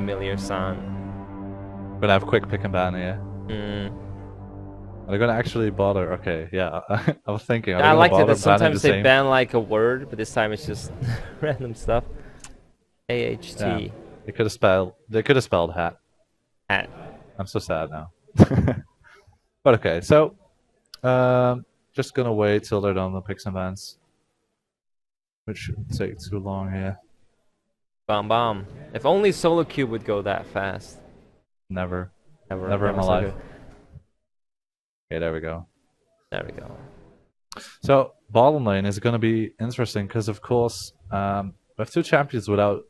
familiar sound. We're gonna have quick pick and ban here. Are they gonna actually bother? Okay, yeah. I was thinking, are they I gonna liked it bother that banning the sometimes they same? ban like a word, but this time it's just random stuff. AHT. Yeah. They could have spelled hat. Hat. I'm so sad now. But okay, so just gonna wait till they're done with picks and bans. Which shouldn't take too long here. Bomb bomb. If only solo cube would go that fast. Never. Never In my solo life. queue. Okay, there we go. There we go. So bottom lane is going to be interesting because, of course, we have two champions without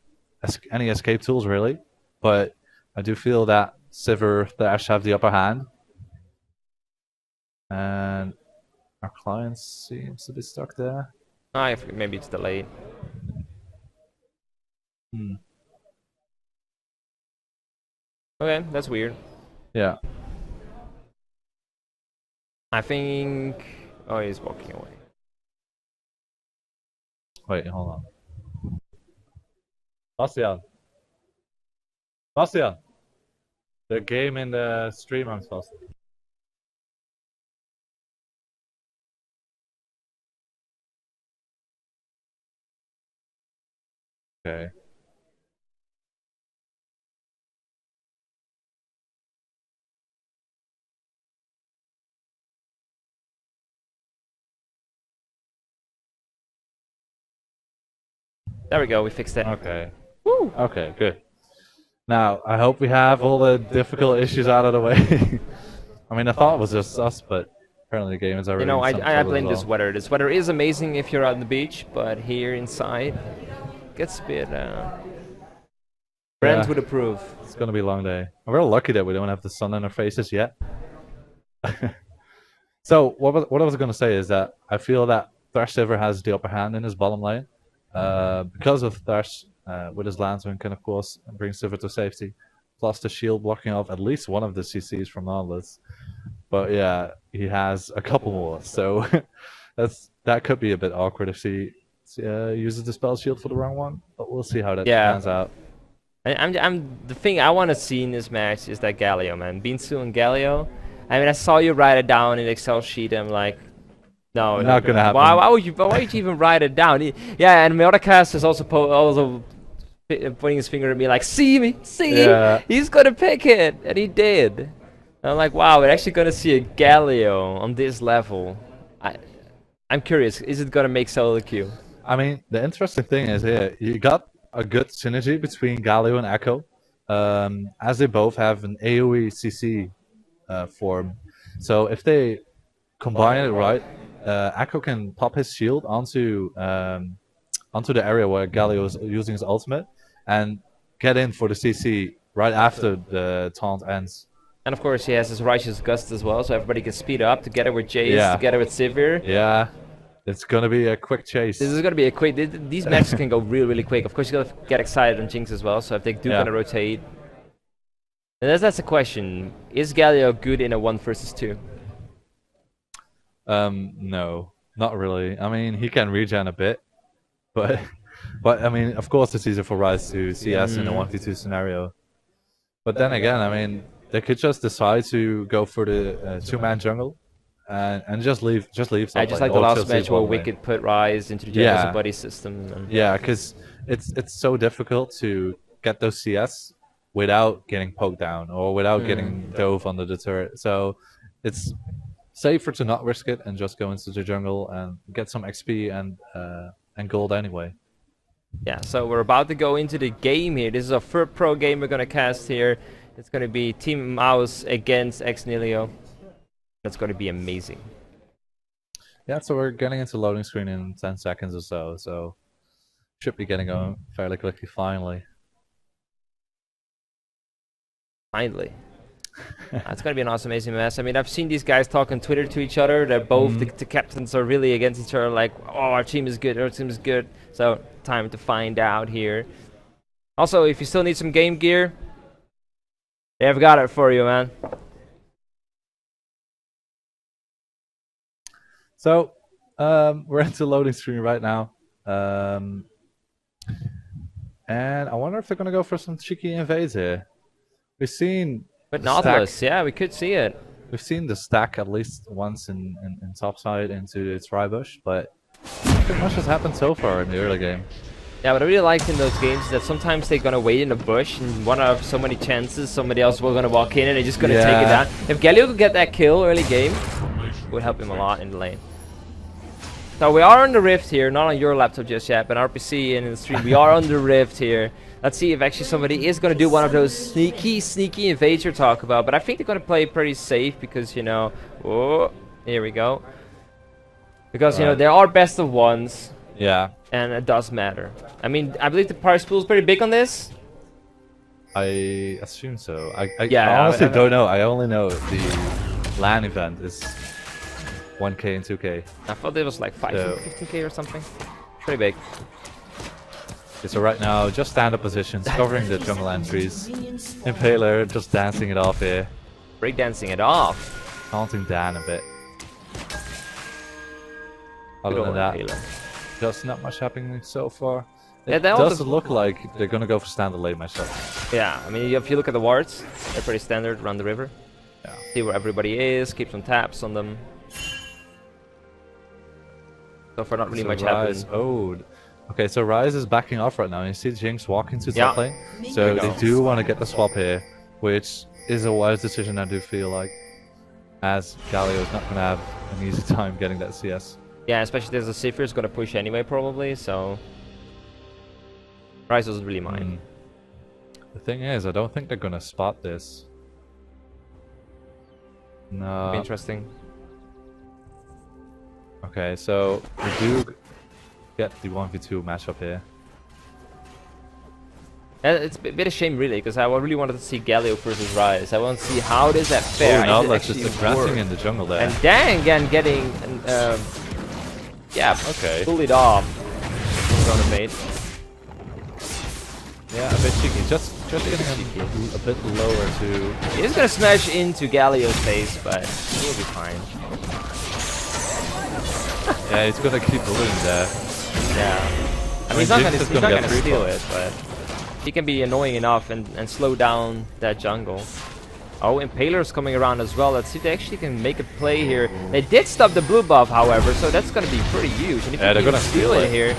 any escape tools, really. But I do feel that Sivir, Thresh have the upper hand, and our client seems to be stuck there. I forget, maybe it's delayed. Okay, that's weird. Yeah. I think. Oh, he's walking away. Wait, hold on. Bastian. Bastian. The game in the stream I'm supposed to. Okay. There we go. We fixed it. Okay. Woo! Okay, good. Now, I hope we have all the difficult issues out of the way. I mean, I thought it was just us, but apparently the game is already You know, in some I trouble blame as well. this weather. This weather is amazing if you're on the beach, but here inside, gets a bit. Brent would approve. It's gonna be a long day. We're lucky that we don't have the sun in our faces yet. So what I was gonna say is that I feel that Thresh Sivir has the upper hand in his bottom lane because of Thresh with his Landswing can of course bring Sivir to safety, plus the shield blocking off at least one of the CCs from Nautilus. But yeah, he has a couple more, so that could be a bit awkward if he uses the spell shield for the wrong one. But we'll see how that pans out. I'm the thing I want to see in this match is that Galio, man. Binsu and Galio. I mean, I saw you write it down in Excel sheet. I'm like, no, not gonna happen. Why would you even write it down? Yeah, and my other cast is also pointing his finger at me like, see me, he's gonna pick it, and he did. And I'm like, wow, we're actually gonna see a Galio on this level. I'm curious, is it gonna make solo queue? I mean, the interesting thing is here, you got a good synergy between Galio and Echo, as they both have an AoE CC form. So if they combine it right, Echo can pop his shield onto the area where Galio is using his ultimate and get in for the CC right after the taunt ends. And of course he has his Righteous Gust as well, so everybody can speed up together with Jace, together with Sivir. Yeah. It's gonna be a quick chase. This is gonna be a quick. These matches can go really quick. Of course, you gotta get excited on Jinx as well. So if they do gonna rotate, and that's the question: is Galio good in a 1 versus 2? No, not really. I mean, he can regen a bit, but I mean, of course, it's easier for Ryze to CS in a 1v2 scenario. But then again, I mean, they could just decide to go for the two-man jungle. And just leave. I just like the last match where Wicked put Ryze into the general buddy system. Yeah, because it's so difficult to get those CS without getting poked down or without getting dove under the turret. So it's safer to not risk it and just go into the jungle and get some XP and gold anyway. Yeah, so we're about to go into the game here. This is our third pro game we're gonna cast here. It's gonna be Team Mouse against Nihilo. That's going to be amazing. Yeah, so we're getting into loading screen in 10 seconds or so, so should be getting going fairly quickly finally. Finally. It's going to be an awesome, amazing mess. I mean, I've seen these guys talk on Twitter to each other. They're both, the captains are really against each other, like, oh, our team is good, our team is good. So, time to find out here. Also, if you still need some game gear, they've got it for you, man. So, we're into loading screen right now. And I wonder if they're going to go for some cheeky invades here. We've seen But the stack. Nautilus, yeah, we could see it. We've seen the stack at least once in topside into its Rybush, but nothing much has happened so far in the early game. Yeah, what I really liked in those games is that sometimes they're gonna wait in a bush, and one out of so many chances, somebody else will gonna walk in and they're just gonna take it down. If Galio could get that kill early game, it would help him a lot in the lane. So we are on the Rift here, not on your laptop just yet, but RPC and in the stream, we are on the Rift here. Let's see if actually somebody is gonna do one of those sneaky invades you're talking about. But I think they're gonna play pretty safe because, you know, oh, here we go. Because, you know, there are best of ones. Yeah. And it does matter. I mean, I believe the prize pool is pretty big on this. I assume so. I honestly don't know. I only know the LAN event is 1K and 2K. I thought it was like 15K or something. Pretty big. Okay, so right now, just stand-up positions, covering the jungle entries. Impaler just dancing it off here. Breakdancing it off. Taunting Dan a bit. Other than that, just not much happening so far. It does look like they're gonna go for standard lane myself. Yeah, I mean, if you look at the wards, they're pretty standard around the river. Yeah. See where everybody is, keep some taps on them. So far, not really much happening. Oh, okay, so Ryze is backing off right now. You see Jinx walking to top lane. So they do want to get the swap here, which is a wise decision, I do feel like, as Galio is not going to have an easy time getting that CS. Yeah, especially there's a Sifir is going to push anyway, probably, so Ryze doesn't really mind. The thing is, I don't think they're going to spot this. No. Be interesting. Okay, so we do get the 1v2 matchup here. It's a bit of shame, really, because I really wanted to see Galio versus Ryze. I want to see how does that fare. Oh, now just aggressing in the jungle there. And Dan again getting, bullied off. Yeah, a bit cheeky. Just getting him a bit lower to... He's going to smash into Galio's face, but he'll be fine. Yeah, he's going to keep bullying there. Yeah. I mean, he's not going to steal it, but he can be annoying enough and slow down that jungle. Oh, Impaler's coming around as well. Let's see if they actually can make a play here. They did stop the blue buff, however, so that's going to be pretty huge. And if they're going to steal it here.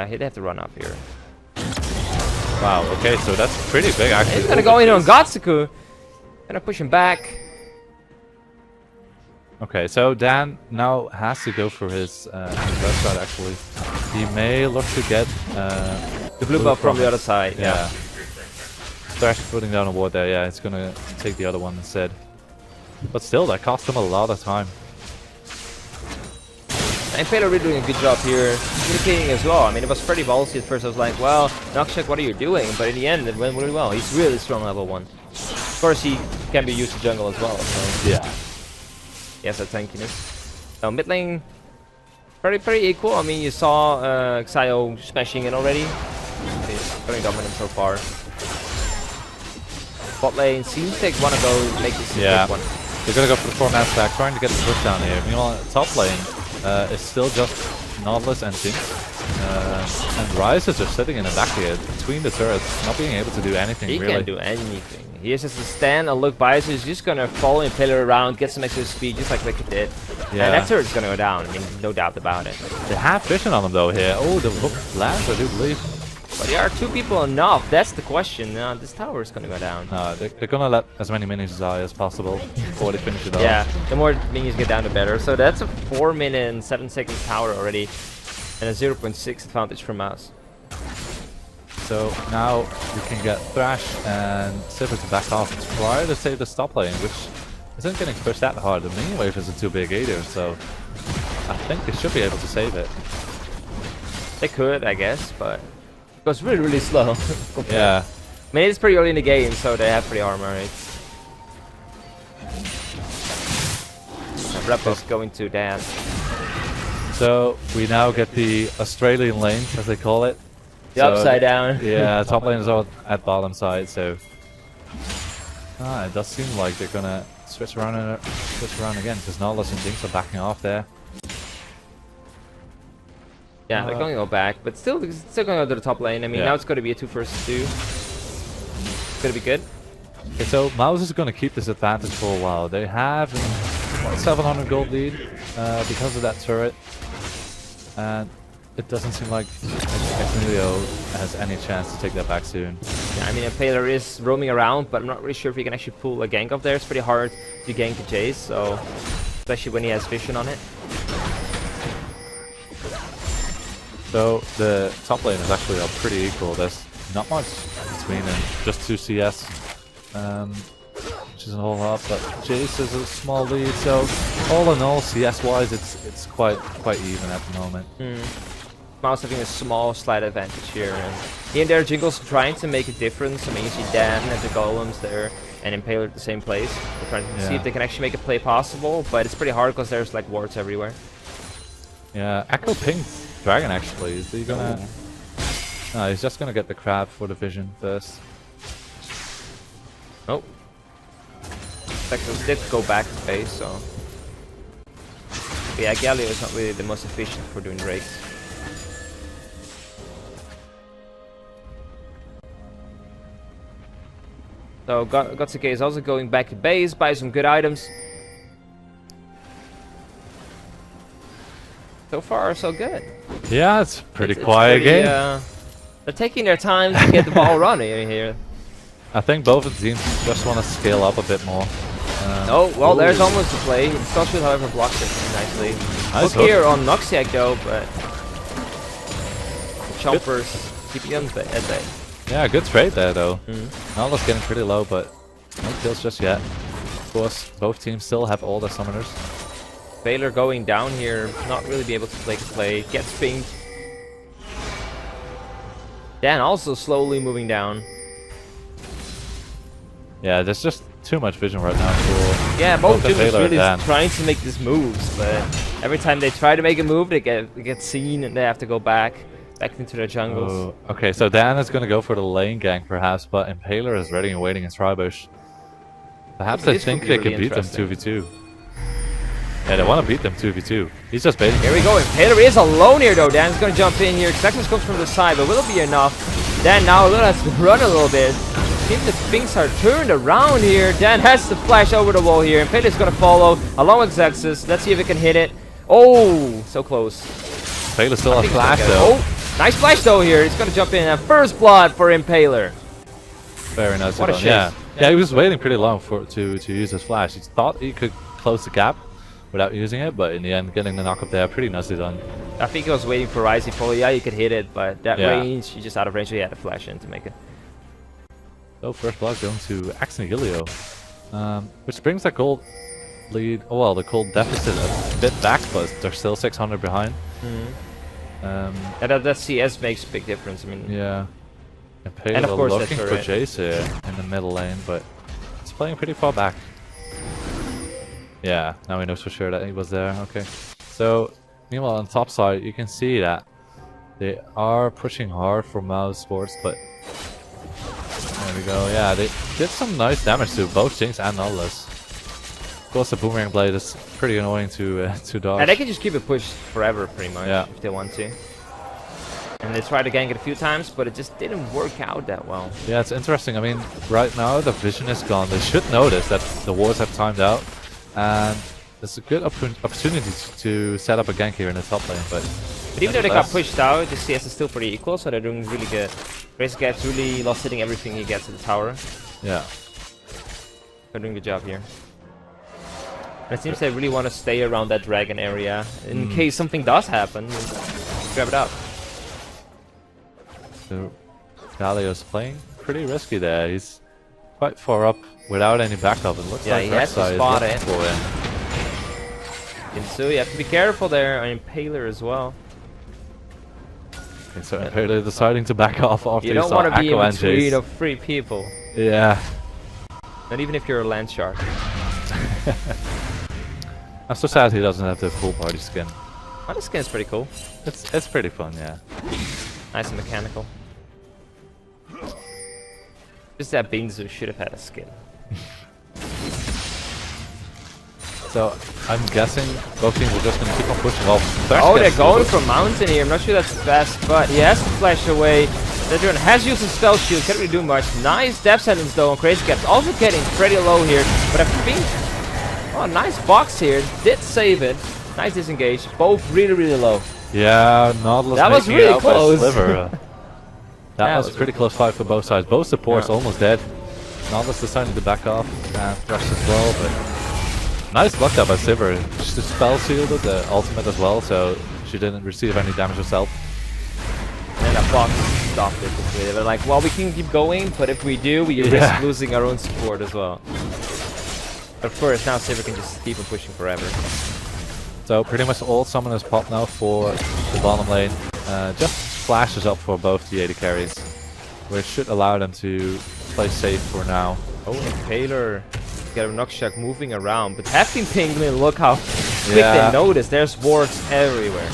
He'd have to run up here. Wow, okay, so that's pretty big, actually. He's going to go in on Gatsuku. Going to push him back. Okay, so Dan now has to go for his left side, actually. He may look to get the blue buff from the other side. Yeah. Thrash putting down a ward there. Yeah, it's going to take the other one instead. But still, that cost him a lot of time. And Impaler really doing a good job here, communicating as well. I mean, it was pretty ballsy at first. I was like, well, Noxshaq, what are you doing? But in the end, it went really well. He's really strong level 1. Of course, he can be used to jungle as well. So. Yeah. Yes, that tankiness. So mid lane, pretty equal. I mean, you saw Xio smashing in already. He's very dominant so far. Bot lane seems to want to go make this big one. They're gonna go for the 4-man stack, trying to get the push down here. Meanwhile, top lane is still just Nautilus and Jinx. And Ryze is just sitting in the back here between the turrets, not being able to do anything really. He can't do anything. He has just to stand and look by, so he's just gonna follow Impaler around, get some extra speed, just like Wicked did. Yeah. And that turret's gonna go down, I mean, no doubt about it. They have vision on them though here. Oh, the hook lands, I do believe. But there are 2 people enough, that's the question. This tower is gonna go down. No, they're gonna let as many minions die as possible before they finish it off. Yeah, the more minions get down, the better. So that's a 4-minute and 7-second tower already, and a 0.6 advantage from us. So now we can get Thrash and Sivir to back off, try to save the top lane, which isn't getting pushed that hard. The minion wave isn't too big either, so I think they should be able to save it. They could, I guess, but it goes really slow. Yeah. I mean, it's pretty early in the game, so they have pretty armor, right? Wrap is going to Dan. So we now get the Australian lane, as they call it. The upside down. Yeah, top lane is all at bottom side, so it does seem like they're gonna switch around again, because Nautilus and Jinx are backing off there. Yeah, they're going to go back, but still going to go to the top lane. I mean, now it's going to be a 2 versus 2. It's going to be good. Okay, so Mouse is going to keep this advantage for a while. They have a 700 gold lead because of that turret. And it doesn't seem like Nihilo has any chance to take that back soon. Yeah, I mean, Impaler is roaming around, but I'm not really sure if he can actually pull a gank up there. It's pretty hard to gank a Jace, so especially when he has vision on it. So the top lane is actually pretty equal. There's not much between them, just 2 CS, which isn't a whole lot. But Jace is a small lead, so all in all, CS-wise, it's quite even at the moment. Mouse having a small slight advantage here, and here and there Jingle's trying to make a difference. I mean, you see Dan and the golems there, and Impaler at the same place. They're trying to see if they can actually make a play possible, but it's pretty hard because there's like wards everywhere. Yeah, Echo pinged Dragon actually. Is he gonna? No, he's just gonna get the crab for the vision first. Oh. Spectres did go back to base, so. But yeah, Galio is not really the most efficient for doing rakes. So Gotsuke is also going back to base, buy some good items. So far, so good. Yeah, it's pretty quiet game. They're taking their time to get the ball running here. I think both of the teams just want to scale up a bit more. Oh, well, there's almost the play. Scotchwood, however, blocked it nicely. Nice Hook here on Noxiac, though, but Chompers keep you at bay. Yeah, good trade there, though. Nala's getting pretty low, but no kills just yet. Of course, both teams still have all their summoners. Baylor going down here, not really be able to make a play. Gets pinged. Dan also slowly moving down. Yeah, there's just too much vision right now for both teams Baylor really and trying to make these moves, but every time they try to make a move, they get seen and they have to go back into their jungles. Oh, okay, so Dan is going to go for the lane gank perhaps, but Impaler is ready and waiting in Tribush. Perhaps they think they can beat them 2v2. Yeah, they want to beat them 2v2. He's just baiting. Here we go. Impaler is alone here, though. Dan's going to jump in here. Exactness comes from the side, but will it be enough? Dan now has to run a little bit. Seems the things are turned around here. Dan has to flash over the wall here. Impaler is going to follow along with Xexus. Let's see if it can hit it. Oh, so close. Impaler still has flash, though. Oh, nice flash, though, here. He's going to jump in. And first blood for Impaler. Very nice. What a chase. Yeah, he was waiting pretty long to use his flash. He thought he could close the gap without using it, but in the end, getting the knock up there, pretty nicely done. I think he was waiting for Ryze. He probably, you could hit it, but that range, he's just out of range, so he had to flash in to make it. So first blood going to Nihilo, which brings that gold lead, well, the gold deficit a bit back, but they're still 600 behind. And that CS makes a big difference. I mean, yeah. And of course looking for Jace here in the middle lane, but it's playing pretty far back. Yeah, now he knows for sure that he was there. Okay. So, meanwhile, on the top side, you can see that they are pushing hard for Mousesports, but there we go. Yeah, they did some nice damage to both Jinx and Nautilus. Of course, the Boomerang Blade is pretty annoying to dodge. And they can just keep it pushed forever, pretty much, if they want to. And they tried to gank it a few times, but it just didn't work out that well. Yeah, it's interesting. I mean, right now the vision is gone. They should notice that the wards have timed out. And it's a good opportunity to set up a gank here in the top lane, but even though they got pushed out, the CS is still pretty equal, so they're doing really good. Razorcap's really lost hitting everything he gets at the tower. Yeah. They're doing a good job here. And it seems they really want to stay around that dragon area in case something does happen. Grab it up. So Galio's playing pretty risky there. He's quite far up without any backup. It looks like he has to spot it. For him. And so you have to be careful there, and Impaler as well. Okay, so Impaler deciding to back off after you don't want to be in between of 3 people. Yeah. Not even if you're a land shark. I'm so sad he doesn't have the full party skin. Oh, the skin's pretty cool. It's pretty fun, yeah. Nice and mechanical. Just that Binzu should have had a skin. So I'm guessing both teams are just going to keep on pushing off. Oh, they're going for Mountain here. I'm not sure that's the best, but he has to flash away. Zadrian has used his spell shield, can't really do much. Nice depth sentence though on Crazy Caps. Also getting pretty low here, but I think... Oh, nice box here. Did save it. Nice disengage. Both really, really low. Yeah, Nautilus that was really close. That was a pretty close fight for both sides. Both supports almost dead. Nautilus decided to back off and Thresh as well, but nice block up by Sivir. She spell shielded the ultimate as well, so she didn't receive any damage herself. And that box stopped it. They were like, well, we can keep going, but if we do, we risk losing our own support as well. But of course, now Sivir can just keep on pushing forever. So pretty much all summoners pop now for the bottom lane. Just flashes up for both the AD carries, which should allow them to play safe for now. Oh, and Taylor got a Noxshaq moving around, but Hefting Penguin, look how quick they notice. There's wards everywhere.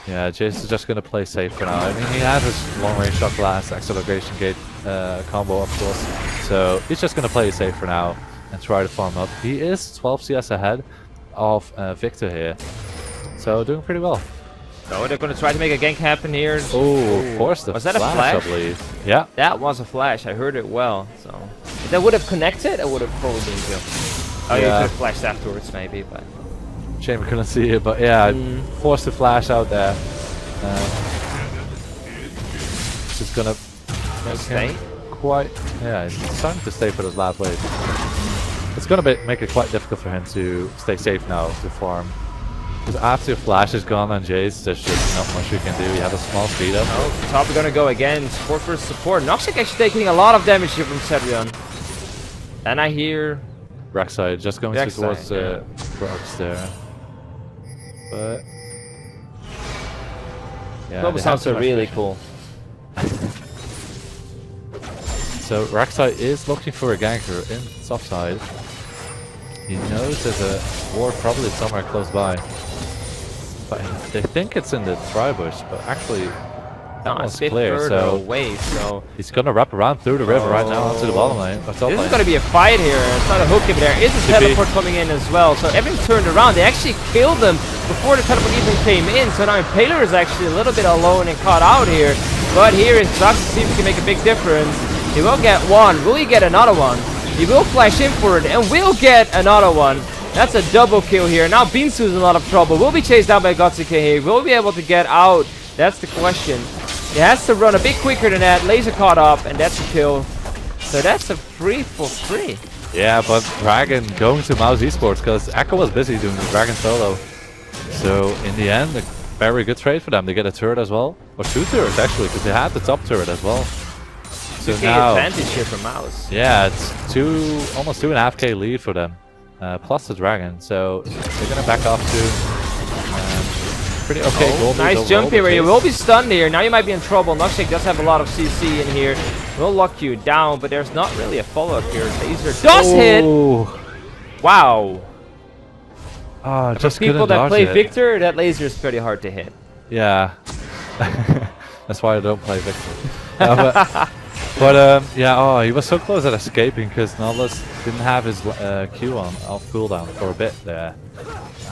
Yeah, Jace is just going to play safe for now. I mean, he has his long-range shot blast, acceleration gate combo, of course. So he's just going to play safe for now and try to farm up. He is 12 CS ahead of Victor here, so doing pretty well. So they're going to try to make a gank happen here. Oh, forced the was that a flash? I believe. Yeah. That was a flash. I heard it well. So if that would have connected, I would have probably been killed. Oh, you could have flashed afterwards, maybe, but... Shame we couldn't see it, but yeah, forced the flash out there. Just gonna stay. Yeah, he's starting to stay for this last wave. It's gonna make it quite difficult for him to stay safe now to farm. Because after your flash is gone on Jace, there's just not much you can do. You have a small speed up. Oh, top are gonna go again. Support for support. Noxshaq actually taking a lot of damage here from Cedrion. And I hear Rek'Sai just going towards the rocks there. But yeah, global sounds are really cool. So Rek'Sai is looking for a ganker in soft side. He knows there's a ward probably somewhere close by. But they think it's in the tri-bush, but actually that one's clear, so away, so he's gonna wrap around through the river right now onto the bottom lane. This is gonna be a fight here. It's not a hook if there is a teleport coming in as well. So everything turned around. They actually killed them before the teleport even came in. So now Impaler is actually a little bit alone and caught out here. But here is Zux to see if he can make a big difference. He will get one. Will he get another one? He will flash in for it and will get another one. That's a double kill here. Now Binsu's in a lot of trouble. Will be chased down by Gotsuke here. Will be able to get out? That's the question. He has to run a bit quicker than that. Laser caught up, and that's a kill. So that's a free for free. Yeah, but Dragon going to Mousesports because Echo was busy doing the Dragon solo. So in the end, a very good trade for them. They get a turret as well, or two turrets actually, because they had the top turret as well. So now advantage here for Mouse. Yeah, it's almost 2.5k lead for them, plus the Dragon. So they're gonna back off to. Pretty okay. Nice jump here where you will be stunned here. Now you might be in trouble. Noxshaq does have a lot of CC in here. Will lock you down, but there's not really a follow-up here. Laser does hit! Wow. Just for people that play Victor, that laser is pretty hard to hit. Yeah. That's why I don't play Victor. Yeah, he was so close at escaping because Nautilus didn't have his Q on off cooldown for a bit there.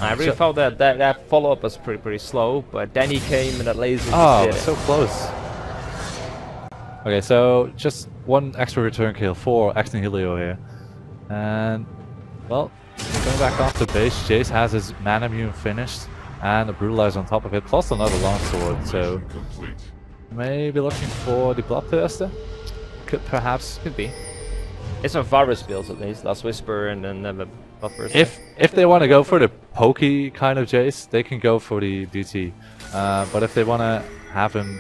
I really felt that follow-up was pretty slow, but then he came and that laser did it. So close. Okay, so just one extra return kill for Nihilo here. And, well, going back off the base, Jace has his mana immune finished and a brutalizer on top of it, plus another longsword, so maybe looking for the bloodthirster. Could be. It's a virus builds at least. Last Whisper and then the bloodthirster. If they want to go for the pokey kind of Jace, they can go for the BT. But if they want to have him,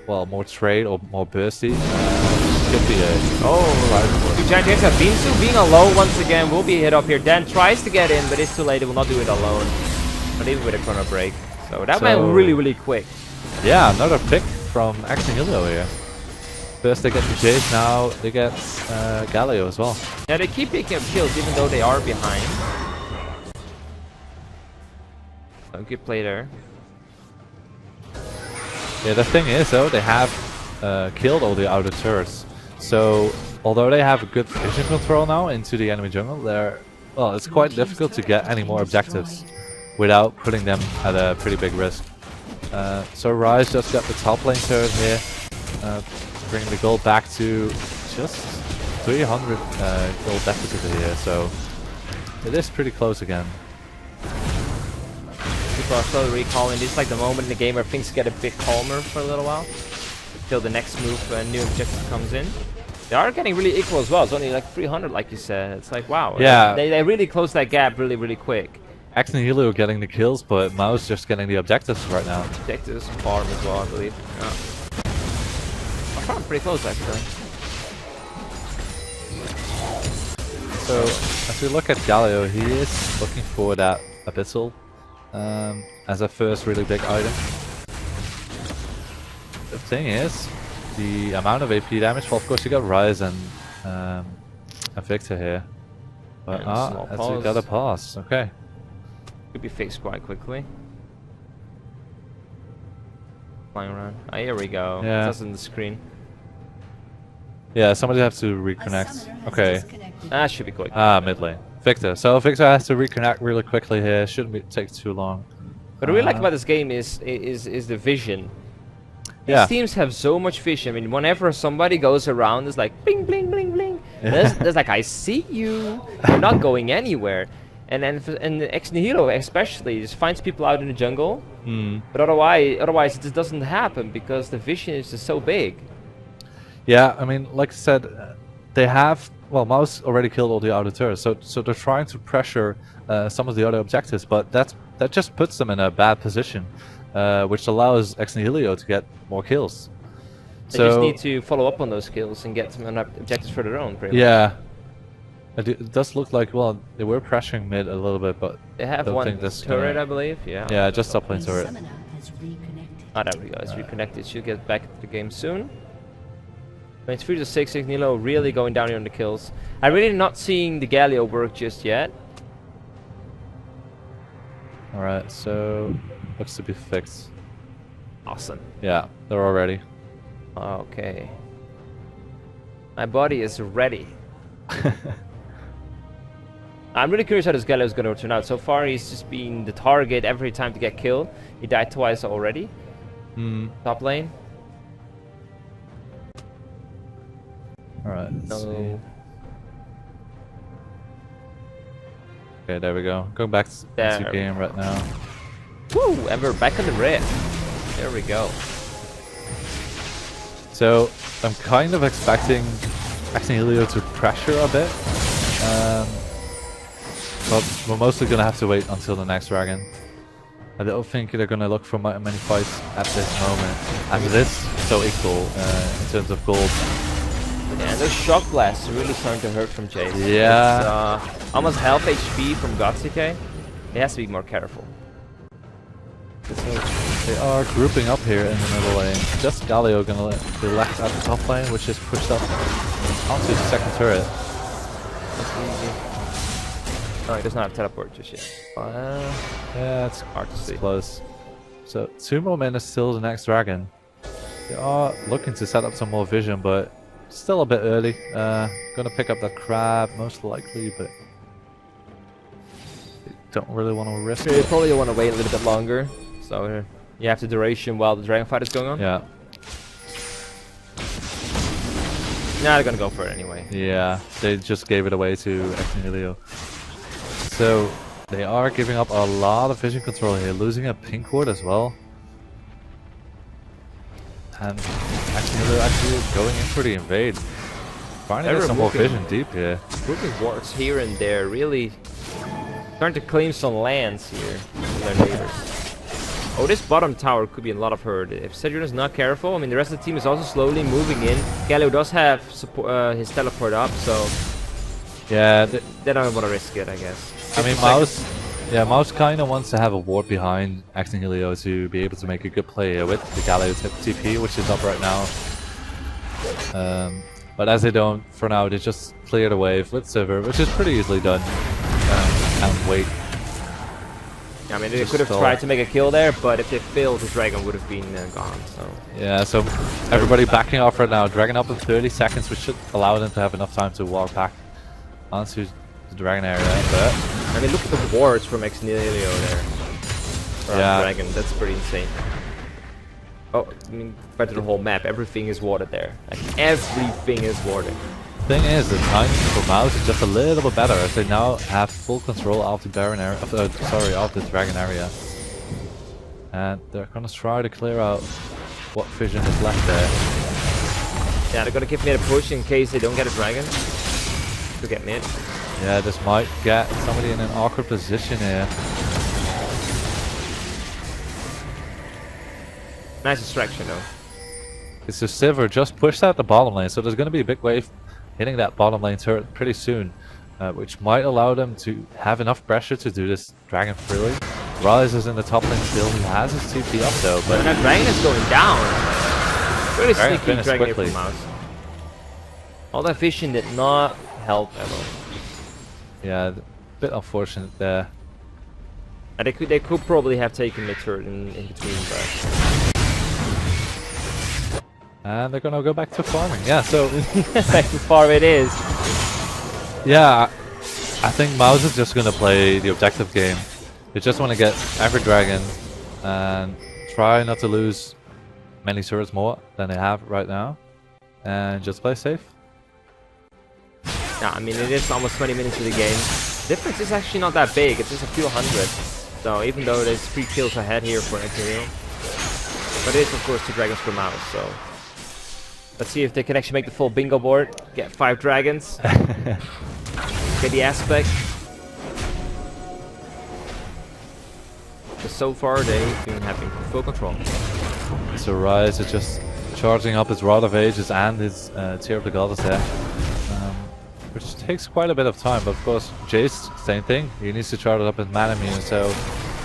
well, more trade or more bursty, could be a... Two giant tanks have Binsu being alone once again. Will be hit up here. Dan tries to get in, but it's too late. He will not do it alone. Not even with a chrono break. So that went really quick. Yeah, another pick from Nihilo here. First they get the Jace, now they get Galio as well. Yeah, they keep picking up kills even though they are behind. A good play there. Yeah, the thing is though, they have killed all the outer turrets. So, although they have a good vision control now into the enemy jungle, they're well, it's quite difficult to get any more objectives without putting them at a pretty big risk. So Rise just got the top lane turret here, bringing the gold back to just 300 gold deficit here, so it is pretty close again. People are slowly recalling. This is like the moment in the game where things get a bit calmer for a little while, till the next move, a new objective comes in. They are getting really equal as well. It's only like 300, like you said. It's like, wow. Yeah. They really close that gap really, really quick. Nihilo getting the kills, but Mouse just getting the objectives right now. Objectives, farm as well, I believe. Yeah. Farm pretty close, actually. So, as we look at Galio, he is looking for that Abyssal as a first really big item. The thing is, the amount of AP damage, well, of course you got Rise and a Victor here. But as we got a pause, okay. Could be fixed quite quickly. Flying around. Ah, here we go. Yeah. That's on the screen. Yeah, somebody has to reconnect. Okay. That should be quick. Mid lane. Victor. So Victor has to reconnect really quickly here. Shouldn't take too long. What I really like about this game is the vision. Yeah. These teams have so much vision. I mean, whenever somebody goes around, it's like bling, bling, bling, bling. There's like, I see you. You're not going anywhere. And Nihilo especially just finds people out in the jungle. But otherwise it just doesn't happen because the vision is just so big. Yeah, I mean, like I said, they have, well, Mouse already killed all the outer turrets, so they're trying to pressure some of the other objectives, but that just puts them in a bad position, which allows Nihilo to get more kills. They just need to follow up on those kills and get some objectives for their own. Yeah. It does look like, well, they were pressuring mid a little bit, but they have one turret, I believe. Yeah. Yeah, just top lane turret. Oh, there we go. It's reconnected. Should get back into the game soon. But it's 3-6. Nihilo really going down here on the kills. I'm really not seeing the Galio work just yet. All right, so looks to be fixed. Awesome. Yeah, they're all ready. Okay. My body is ready. I'm really curious how this Galio is going to turn out. So far, he's just been the target every time to get killed. He died twice already. Top lane. Alright, let's see. Okay, there we go. Going back to game right now. Woo! And we're back on the red. There we go. So, I'm kind of expecting Nihilo to pressure a bit. But we're mostly going to have to wait until the next dragon. I don't think they're going to look for many fights at this moment, as it is so equal in terms of gold. Yeah, and those shock blasts are really starting to hurt from Chase. Yeah. It's, almost half HP from Gotsuke. He has to be more careful. So they are grouping up here in the middle lane. Just Galio going to be left at the top lane, which is pushed up onto the second turret. That's easy. Oh, he doesn't have teleport just yet. Yeah, it's hard to see. Close. So 2 more minutes till the next dragon. They are looking to set up some more vision, but still a bit early. Gonna pick up that crab most likely, but don't really want to risk it. You probably want to wait a little bit longer, so you have the duration while the dragon fight is going on. Yeah. Nah, they're gonna go for it anyway. Yeah, they just gave it away to Nihilo. So they are giving up a lot of vision control here, losing a pink ward as well. And Nihilo actually going in for the invade. Finding some more vision deep here. Moving wards here and there, really starting to claim some lands here with their neighbors. Oh, this bottom tower could be a lot of hurt. If Cedric is not careful, I mean, the rest of the team is also slowly moving in. Galio does have support, his teleport up, so yeah, they don't want to risk it, I guess. I mean, Mouse kind of wants to have a ward behind Nihilo to be able to make a good play here with the Galio TP, which is up right now. But as they don't, for now, they just clear the wave with Sivir, which is pretty easily done. And wait. I mean, they could have tried to make a kill there, but if they failed, the dragon would have been gone. So yeah, so everybody backing off right now. Dragon up in 30 seconds, which should allow them to have enough time to walk back onto the dragon area, but I mean, look at the wards from Nihilo there. Yeah. Dragon, that's pretty insane. Oh, I mean, compared to the whole map, everything is warded there. Like, everything is warded. thing is, the timing for Mouse is just a little bit better as they now have full control of the Baron area, of the dragon area. And they're gonna try to clear out what vision is left there. Yeah, they're gonna give mid a push in case they don't get a dragon to get mid. Yeah, this might get somebody in an awkward position here. Nice distraction though. It's a Sivir just pushed out the bottom lane, so there's going to be a big wave hitting that bottom lane turret pretty soon, which might allow them to have enough pressure to do this dragon freely. Rise is in the top lane still, he has his TP up though, but that dragon is going down. Really sneaky dragon here quickly from Mouse. All that vision did not help at all. Yeah, a bit unfortunate there. And they could probably have taken the turret in between, but... And they're gonna go back to farming. Yeah, so back to farm it is. Yeah, I think Mouse is just gonna play the objective game. They just want to get every dragon and try not to lose many turrets more than they have right now, and just play safe. Yeah, I mean it is almost 20 minutes of the game. The difference is actually not that big. It's just a few hundred. So even though there's 3 kills ahead here for Nihilo, but it is of course 2 dragons per Mouse. So. Let's see if they can actually make the full bingo board. Get 5 dragons. Get the aspect. But so far they've been having full control. So Rise is just charging up his Rod of Ages and his Tear of the Goddess there. Which takes quite a bit of time, but of course Jace, same thing. He needs to charge up his mana meter, so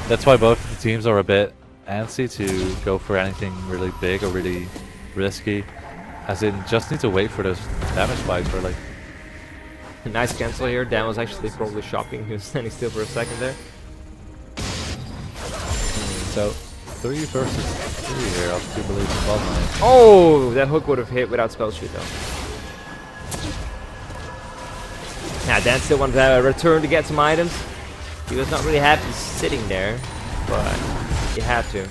that's why both the teams are a bit antsy to go for anything really big or really risky. As in, just need to wait for those damage spikes, really. Nice cancel here. Dan was actually probably shopping. He was standing still for a second there. So, 3 versus 3 here, I do believe in bottom lane. Oh, that hook would have hit without spell shoot though. Yeah, Dan still wanted to return to get some items. He was not really happy sitting there, but he had to.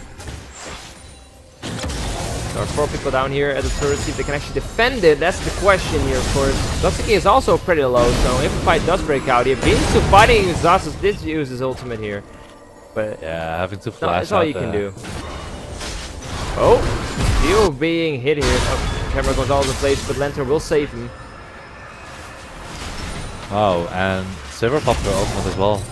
There are 4 people down here at the turret, see if they can actually defend it. That's the question here, of course. Gotsuke is also pretty low, so if a fight does break out here, Binsu fighting Zasus did use his ultimate here. But yeah, having to flash that's all you can do. Oh, still being hit here. Oh, camera goes all over the place, but Lantern will save him. Oh, and Sivir popped her ultimate as well.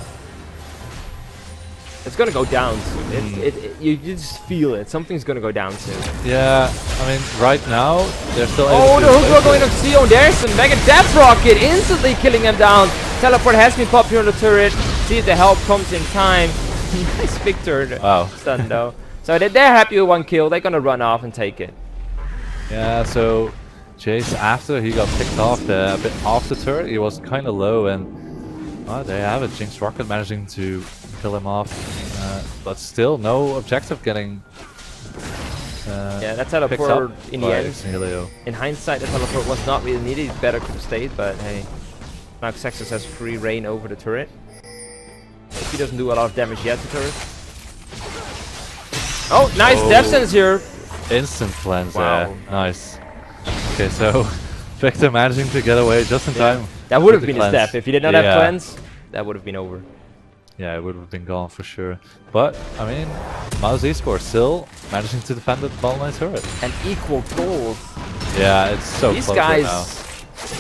It's gonna go down soon. You just feel it. Something's gonna go down soon. Yeah, I mean, right now, they're still able oh, to... the hook going on Xio. There's some mega death rocket, instantly killing him down. Teleport has been popped here on the turret. See if the help comes in time. Nice Victor. Wow. Stun though. So they're happy with 1 kill. They're gonna run off and take it. Yeah, so Jace, after he got picked off a bit off the turret, he was kind of low, and there you have it. Jinx Rocket managing to kill him off, but still no objective getting yeah, that teleport in the end. Nihilo. In hindsight, the teleport was not really needed. It better could have stayed, but hey, now Xexus has free reign over the turret. He doesn't do a lot of damage yet to turret. Oh, nice death sense here. Instant cleanse, wow. there. Nice. Okay, so Victor managing to get away just in time. That would have been his death. If he did not have Yeah. cleanse, that would have been over. Yeah, it would have been gone for sure. But, I mean, Mouse eSports still managing to defend the bottom lane turret. And equal goals. Yeah, it's so These close guys, right now.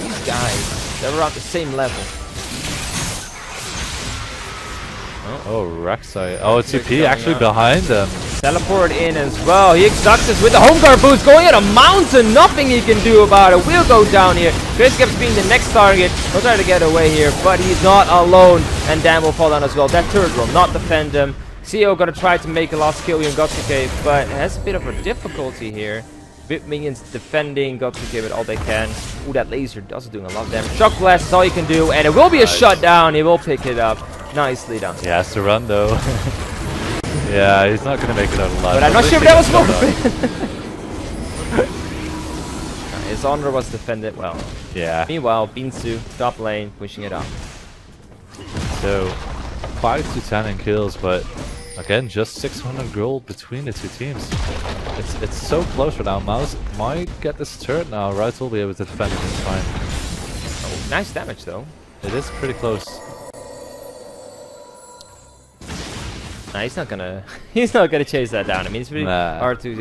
these guys, they're around the same level. Oh, Rek'Sai. Oh, TP actually behind them. Teleport in as well. He Exuxus with the home guard boost going at a mountain. Nothing he can do about it. We'll go down here. Griskeps being the next target. We'll try to get away here, but he's not alone. And Dan will fall down as well. That turret will not defend him. Xio gonna try to make a last kill in Gotsuke, but has a bit of a difficulty here. Bit minions defending Gotsuke with all they can. Ooh, that laser does doing a lot of damage. Shock blast is all you can do, and it will be a shutdown. He will pick it up. Nicely done. He has to run though. Yeah, he's not gonna make it out alive. But I'm not sure if that was worth it. His honor was defended well. Yeah. Meanwhile, Binsu, top lane, pushing it up. So 5 to 10 in kills, but again, just 600 gold between the two teams. It's so close right now. Mouse might get this turret now. Right will be able to defend it this time. Oh, nice damage though. It is pretty close. Nah, he's not gonna chase that down. I mean, it's really hard to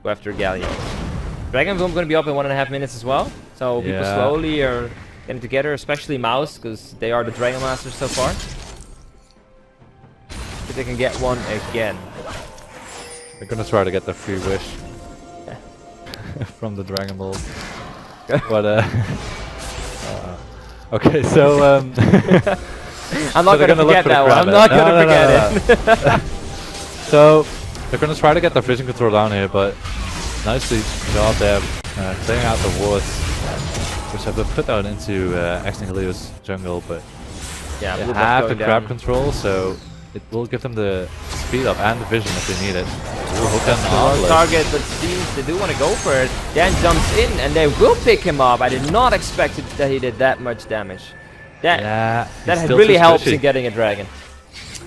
go after Galio. Dragon Boom gonna be up in 1.5 minutes as well. So people slowly are getting together, especially Mouse, because they are the Dragon Masters so far. If they can get one again. They're gonna try to get the free wish from the Dragon Ball. But okay, so I'm not gonna forget that one. I'm not gonna forget it. So they're gonna try to get the vision control down here, but nicely job there, clearing out the wards, which have been put out into Nihilio's jungle, but yeah, they have the grab control, so it will give them the speed up and the vision if they need it. Target, but seems they do want to go for it. Dan jumps in and they will pick him up. I did not expect it that he did that much damage. That really helps in getting a dragon.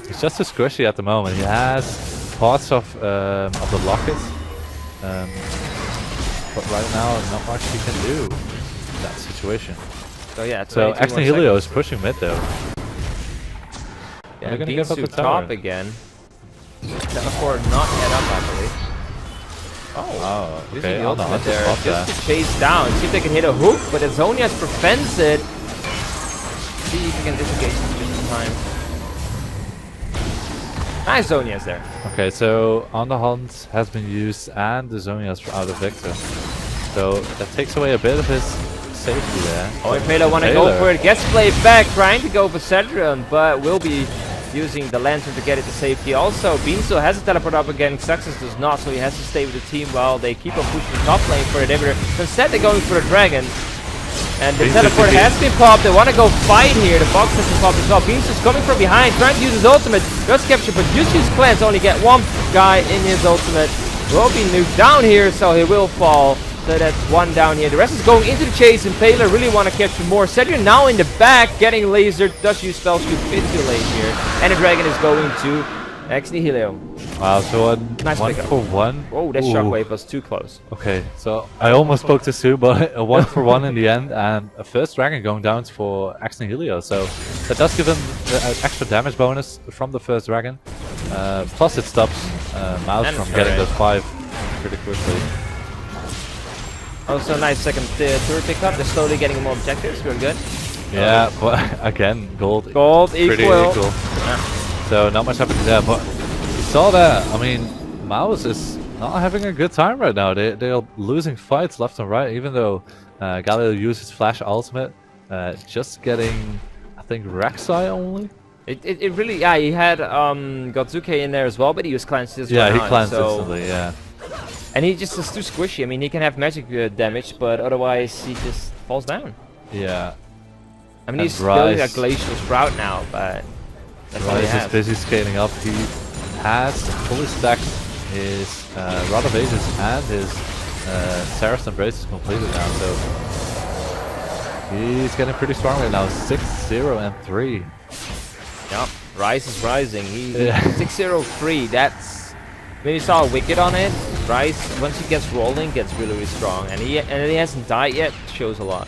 He's just too squishy at the moment. He has parts of the locket, but right now not much he can do in that situation. So yeah, so Nihilo is pushing mid though. Yeah, they're gonna give up the top again. Teleport not yet up, I believe. Oh, okay. The ultimate there just to chase down. See if they can hit a hook, but Azonius prevents it. See if he can disengage just in time. Nice Zonias there. Okay, so on the hunt has been used and the Zonias out of Victor. So that takes away a bit of his safety there. Oh, if Halo want to go for it, gets played back, trying to go for Cedrion, but will be using the Lantern to get it to safety. Also, Beanstalk has a teleport up again, Success does not, so he has to stay with the team while they keep on pushing the top lane for a inhibitor. Instead, they're going for the Dragon. And the teleport has been popped. They want to go fight here. The box has been popped as well. Beans is coming from behind, trying to use his ultimate. Does capture, but just use cleanse. Only get one guy in his ultimate. Will be nuked down here, so he will fall. So that's one down here. The rest is going into the chase, and Paler really want to capture more. Cedric now in the back, getting lasered. Does use spell scoop bit too late here. And the dragon is going to Nihilo. Wow, so nice one for one. Oh, that shockwave was too close. Okay, so I almost spoke to Sue, but a 1 for 1 in the end, and a first dragon going down for Nihilo. So that does give him an extra damage bonus from the first dragon. Plus it stops Mouse from getting those 5 pretty quickly. Also, nice second turret pickup. They're slowly getting more objectives. Really good. Yeah, but again, gold. Gold pretty equal. Yeah. So not much happening there, but you saw that. I mean, Mouse is not having a good time right now. They are losing fights left and right, even though Galio used his flash ultimate, just getting, I think, Rek'Sai only. It really, yeah, he had Godzuke in there as well, but he was cleansed as well. Yeah, he cleansed instantly, yeah. And he just is too squishy. I mean, he can have magic damage, but otherwise he just falls down. Yeah. I mean, he's building a Glacial Sprout now, but Rise is busy scaling up. He has fully stacked his Rod of Ages and his Saracen Brace is completed now, so he's getting pretty strong right now. 6-0-3. Yep, Rise is rising. He's 6-0-3. That's. Maybe saw a wicked on it. Rise, once he gets rolling, gets really, really strong, and he hasn't died yet. Shows a lot.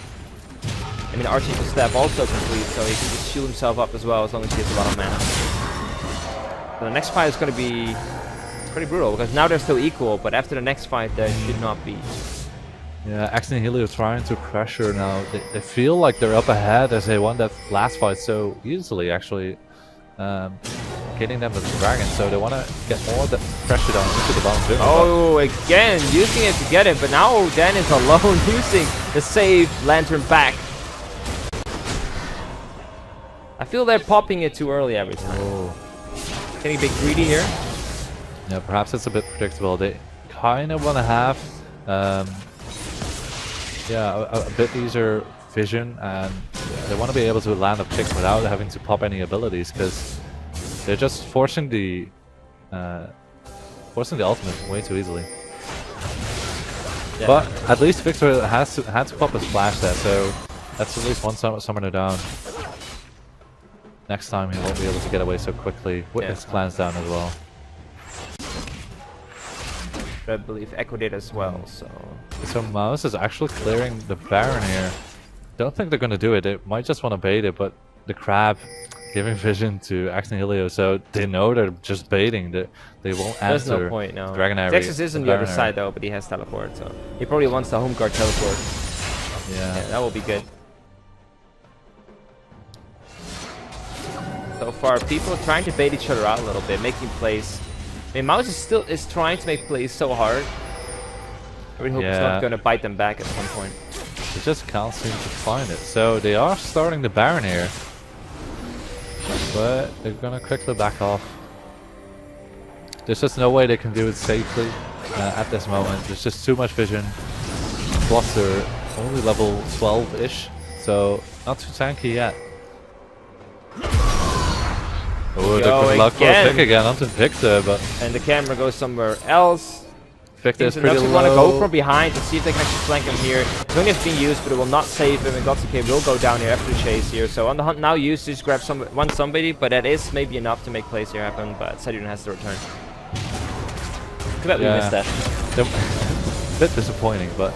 I mean, Archie's staff also complete, so he can just shield himself up as well as long as he has a lot of mana. So the next fight is going to be pretty brutal because now they're still equal, but after the next fight, there should not be. Yeah, Nihilo are trying to pressure now. They feel like they're up ahead as they won that last fight so easily, actually. Hitting them with the dragon, so they want to get more pressure down into the bottom jungle. Oh, again, using it to get it, but now Dan is alone using the save Lantern back. I feel they're popping it too early every time. Oh. Getting a bit greedy here. Yeah, perhaps it's a bit predictable. They kind of want to have a bit easier vision, and they want to be able to land a pick without having to pop any abilities, because they're just forcing the ultimate way too easily. Yeah. But at least Victor had to pop his flash there, so that's at least one summoner down. next time he won't be able to get away so quickly with his clans down as well. I believe Echo did as well, so... So Mouse is actually clearing the Baron here. Don't think they're going to do it. They might just want to bait it, but the Crab giving vision to Nihilo, so they know they're just baiting. They won't answer. There's no point, no. Dragon Area. Zexus is on the other side though, but he has teleport, so he probably wants the home guard teleport. Yeah, that will be good. So far, people are trying to bait each other out a little bit, making plays. I mean, Mouse is trying to make plays so hard. I really hope it's not going to bite them back at some point. They just can't seem to find it. So they are starting the Baron here. But they're going to quickly back off. There's just no way they can do it safely at this moment. There's just too much vision. Plus they're only level 12-ish. So not too tanky yet. Oh, they're good luck for a pick again onto Victor, but... And the camera goes somewhere else. Victor's pretty low. Want to go from behind to see if they can actually flank him here. It's only has been used, but it will not save him, and Gotsuke will go down here after the chase here. So on the hunt now, usage grab somebody, but that is maybe enough to make plays here happen, but Sadun has to return. Too bad we missed that. A bit disappointing, but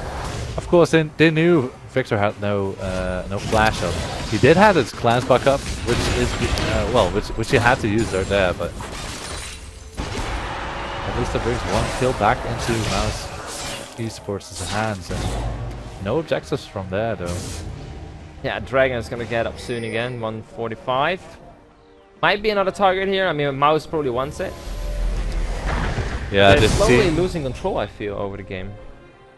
of course they knew Victor had no flash up. He did have his clan back up, which is which he had to use there, but at least it brings one kill back into Mouse eSports' hands, and no objectives from there though. Yeah, Dragon is gonna get up soon again, 145. Might be another target here. I mean, Mouse probably wants it. Yeah, they're slowly losing control, I feel, over the game.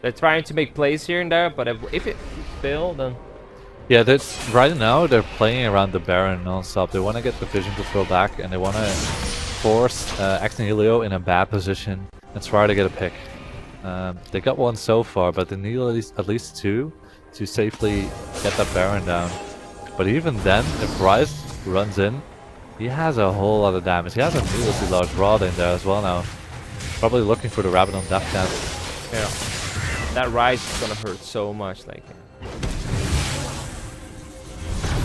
They're trying to make plays here and there, but if it fails, then... Yeah, right now they're playing around the Baron non-stop. They want to get the vision to throw back, and they want to force Nihilo in a bad position and try to get a pick. They got one so far, but they need at least two to safely get that Baron down. But even then, if Rise runs in, he has a whole lot of damage. He has a needlessly large rod in there as well now. Probably looking for the rabbit on death camp. Yeah. That Rise is gonna hurt so much, like...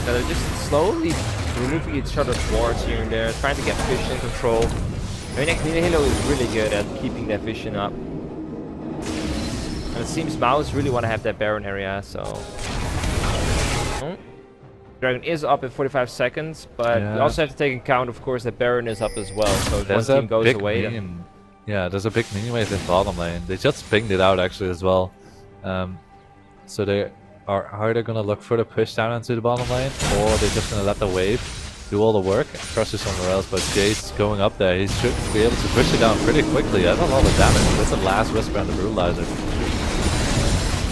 So they're just slowly removing each other's wards here and there, trying to get vision control. I mean, Nihilo is really good at keeping that vision up. And it seems Mouse really want to have that Baron area, so... Dragon is up in 45 seconds, but we also have to take into account, of course, that Baron is up as well, so if one team goes away... Yeah, there's a big mini wave in bottom lane. They just pinged it out actually as well. So they are either going to look for the push down into the bottom lane, or they're just going to let the wave do all the work and crush it somewhere else. But Jace going up there, he should be able to push it down pretty quickly. That's a lot of damage. That's the last whisper on the Brutalizer.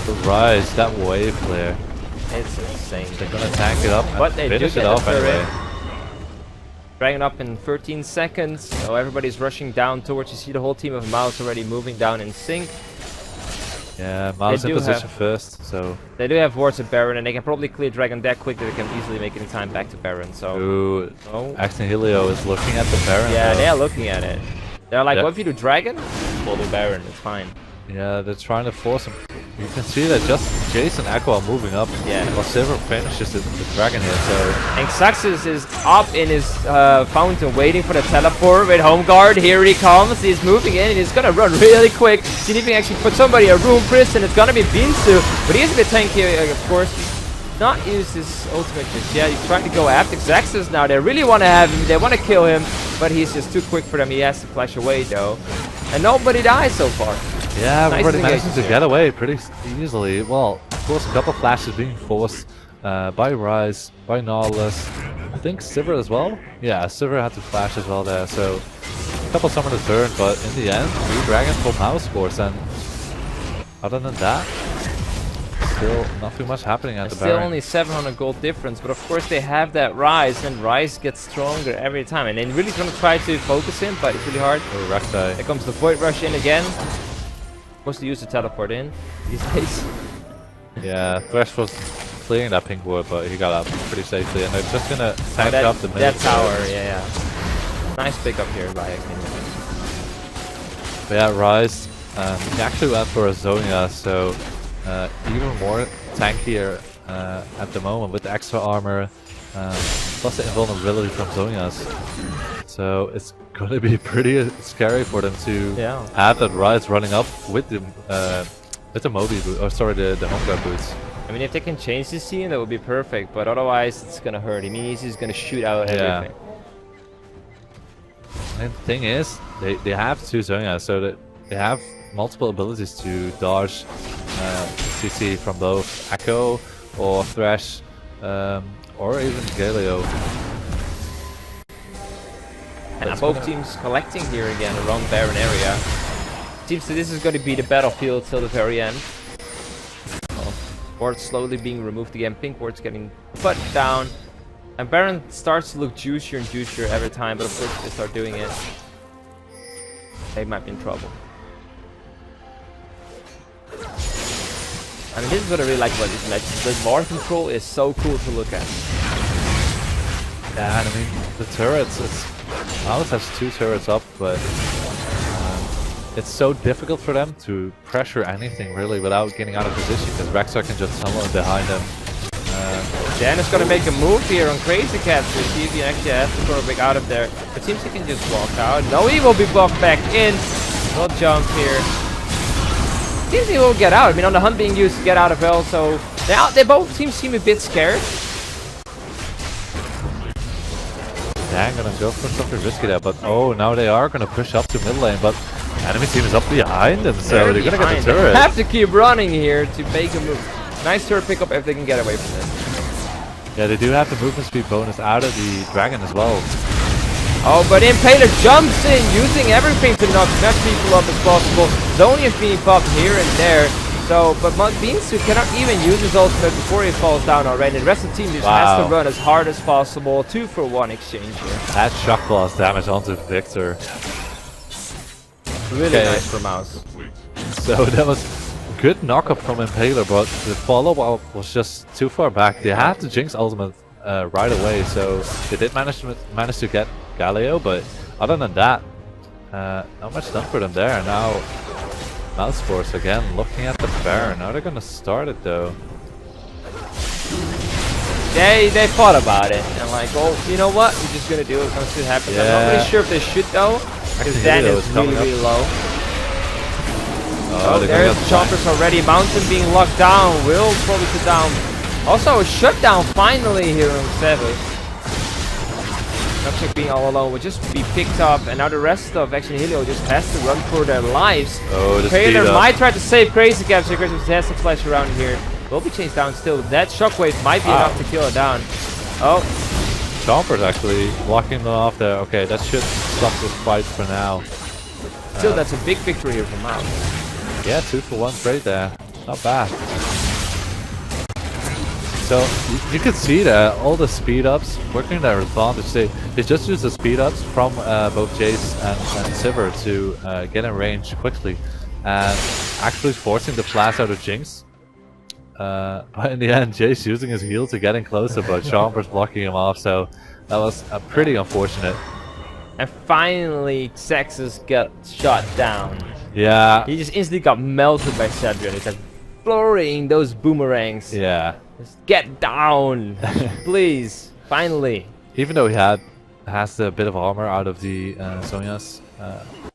The Rise, that wave clear. It's insane. They're going to tank it up and finish it off anyway. Dragon up in 13 seconds, so everybody's rushing down towards. You see the whole team of Mouse already moving down in sync. Yeah, Mouse in position first, so... They do have wards at Baron, and they can probably clear Dragon that quick that they can easily make it in time back to Baron, so... Ooh, Nihilo is looking at the Baron. Yeah, they are looking at it. They're like, what if you do Dragon? We'll do Baron, it's fine. Yeah, they're trying to force him. You can see that just Jace and Aqua are moving up. Yeah. While Silver finishes the Dragon here, so... And Xaxis is up in his fountain waiting for the teleport with Home Guard. Here he comes. He's moving in and he's gonna run really quick. See if he can actually put somebody a room prison. It's gonna be Binsu. But he is a bit tanky, of course. He's not used his ultimate just yet. He's trying to go after Xaxis now. They really want to have him. They want to kill him. But he's just too quick for them. He has to flash away though. And nobody dies so far. Yeah, everybody manages to get away pretty easily. Well, of course, a couple flashes being forced by Rise, by Nautilus. I think Sivir as well. Yeah, Sivir had to flash as well there. So, a couple summoned the turn, but in the end, 3 dragons for Mousesports. And other than that, still nothing much happening at the Baron. Still only 700 gold difference, but of course they have that Rise, and Rise gets stronger every time. And they're really going to try to focus him, but it's really hard. Oh, Rek'Sai. There comes the Void Rush in again. Supposed to use the teleport in these days. Yeah, Thresh was clearing that pink ward, but he got up pretty safely, and they're just gonna tank up the middle. That tower, yeah. Nice pick up here by Xingqiu. But yeah, Rise, he actually went for a Zonia, so even more tankier at the moment with extra armor. plus the invulnerability from Zhonya's. So it's going to be pretty scary for them to have that Riot's running up with the Moby boot, or sorry, the home guard boots. I mean, if they can change the scene, that would be perfect, but otherwise it's gonna hurt. I mean, he's just gonna shoot out everything. And the thing is, they have two Zhonya's, so that they have multiple abilities to dodge CC from both Echo or Thresh, or even Galio. And both teams collecting here again around Baron area. Seems that this is going to be the battlefield till the very end. Ward slowly being removed again. Pink Ward's getting put down. And Baron starts to look juicier and juicier every time, but of course if they start doing it, they might be in trouble. I mean, this is what I really like about this match. The Lord control is so cool to look at. Yeah, and I mean, the turrets, Mouse has two turrets up, but it's so difficult for them to pressure anything really without getting out of position, because Rexar can just tunnel in behind them. Dan is going to make a move here on Crazy Cat to see if he actually has to throw a big out of there. It seems he can just walk out. No, he will be blocked back in. No jump here. Seems he will get out. I mean, on the hunt being used to get out of hell, so they both seem a bit scared. Dan gonna go for something risky there, but oh, now they are gonna push up to mid lane, but enemy team is up behind them, so they're gonna get the turret. They have to keep running here to make a move. Nice turret pickup if they can get away from this. Yeah, they do have the movement speed bonus out of the dragon as well. Oh, but Impaler jumps in, using everything to knock as much people up as possible. Zhonya's is being popped here and there. So, but Beansu cannot even use his ultimate before he falls down already. The rest of the team just has to run as hard as possible. 2-for-1 exchange here. That shock blast damage onto Victor. Really nice for Mouse. So that was a good knockup from Impaler, but the follow-up was just too far back. They had the Jinx ultimate right away, so they did manage to get Galio, but other than that, not much done for them there. Now Mousesports again looking at the Baron. Now they're gonna start it though. They thought about it and like, oh, you know what? We're just gonna do it. Let's see what happens. I'm not really sure if they should though, because Dan is really low. Oh, there's Chompers already. Mountain being locked down. Will probably sit down. Also a shutdown finally here on Savage. Nupsec being all alone will just be picked up, and now the rest of Nihilo just has to run for their lives. Oh, the Paler might try to save Crazy Cat, so Crazy has to flash around here. Will be chased down still. That shockwave might be enough to kill it down. Oh. Chompers actually blocking them off there. Okay, that should stop this fight for now. Still, that's a big victory here for Mouse. Yeah, 2-for-1 trade there. Not bad. So you can see that all the speed ups working their advantage. They just use the speed ups from both Jace and Sivir to get in range quickly, and actually forcing the flash out of Jinx. But in the end, Jace using his heal to get in closer, but Chompers blocking him off. So that was pretty unfortunate. And finally, Xexus got shot down. Yeah. He just instantly got melted by Cedric. He's like blurring those boomerangs. Yeah. Just get down, please. Finally. Even though he has a bit of armor out of the Zhonya's,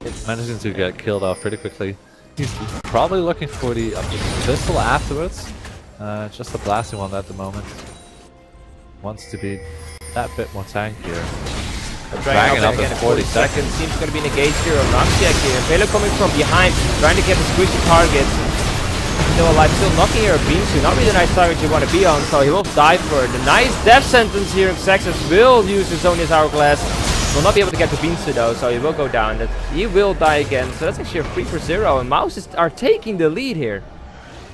it's managing to get killed off pretty quickly. He's probably looking for the pistol afterwards. Just a blasting one at the moment. Wants to be that bit more tankier. Dragging up in 40 seconds. Seems going to be engaged here on Nupsec here. Vela coming from behind, trying to get the squishy target. Still alive, still knocking here a Beansu. Not really a nice target you want to be on, so he will die for it. The nice death sentence here. Xexus will use his own hourglass. Will not be able to get the Beansu though, so he will go down. He will die again. So that's actually a 3-for-0, and Mouse are taking the lead here.